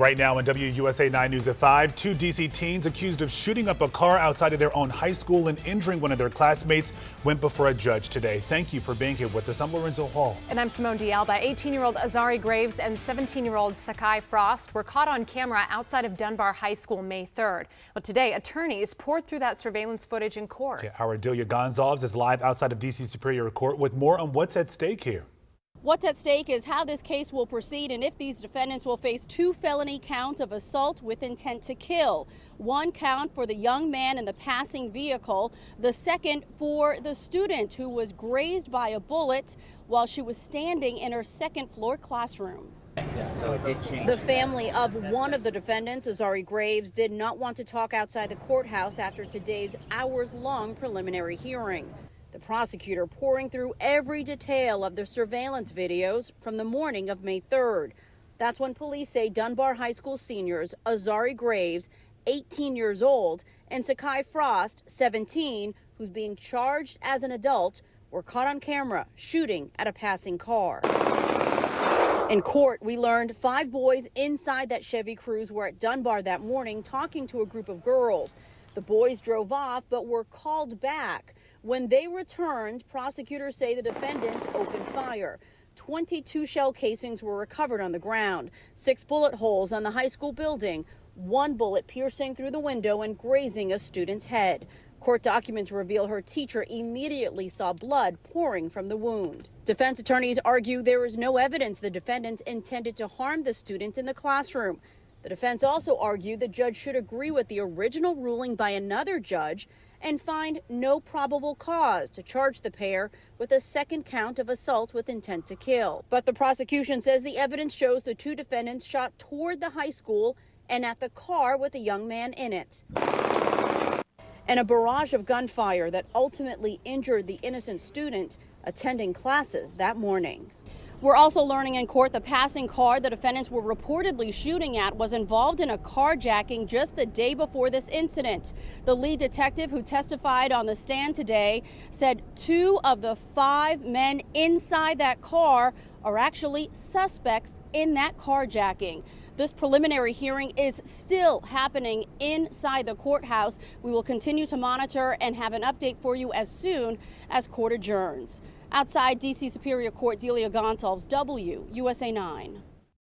Right now on WUSA 9 News at 5, two D.C. teens accused of shooting up a car outside of their own high school and injuring one of their classmates went before a judge today. Thank you for being here with us. I'm Lorenzo Hall. And I'm Simone D'Alba. 18-year-old Azari Graves and 17-year-old Sakai Frost were caught on camera outside of Dunbar High School May 3rd. Well, today, attorneys poured through that surveillance footage in court. Yeah, our Delia Gonzalez is live outside of D.C. Superior Court with more on what's at stake here. What's at stake is how this case will proceed and if these defendants will face 2 felony counts of assault with intent to kill. 1 count for the young man in the passing vehicle, the second for the student who was grazed by a bullet while she was standing in her second-floor classroom. The family of one of the defendants, Azari Graves, did not want to talk outside the courthouse after today's hours-long preliminary hearing. The prosecutor pouring through every detail of the surveillance videos from the morning of May 3rd. That's when police say Dunbar High School seniors Azari Graves, 18 years old, and Sakai Frost, 17, who's being charged as an adult, were caught on camera shooting at a passing car. In court, we learned 5 boys inside that Chevy Cruze were at Dunbar that morning talking to a group of girls. The boys drove off but were called back. When they returned, prosecutors say the defendants opened fire. 22 shell casings were recovered on the ground, 6 bullet holes on the high school building, 1 bullet piercing through the window and grazing a student's head. Court documents reveal her teacher immediately saw blood pouring from the wound. Defense attorneys argue there is no evidence the defendants intended to harm the student in the classroom. The defense also argued the judge should agree with the original ruling by another judge and find no probable cause to charge the pair with a second count of assault with intent to kill. But the prosecution says the evidence shows the 2 defendants shot toward the high school and at the car with a young man in it. And a barrage of gunfire that ultimately injured the innocent student attending classes that morning. We're also learning in court the passing car the defendants were reportedly shooting at was involved in a carjacking just the day before this incident. The lead detective who testified on the stand today said 2 of the 5 men inside that car are actually suspects in that carjacking. This preliminary hearing is still happening inside the courthouse. We will continue to monitor and have an update for you as soon as court adjourns. Outside D.C. Superior Court, Delia Gonzalez, WUSA 9.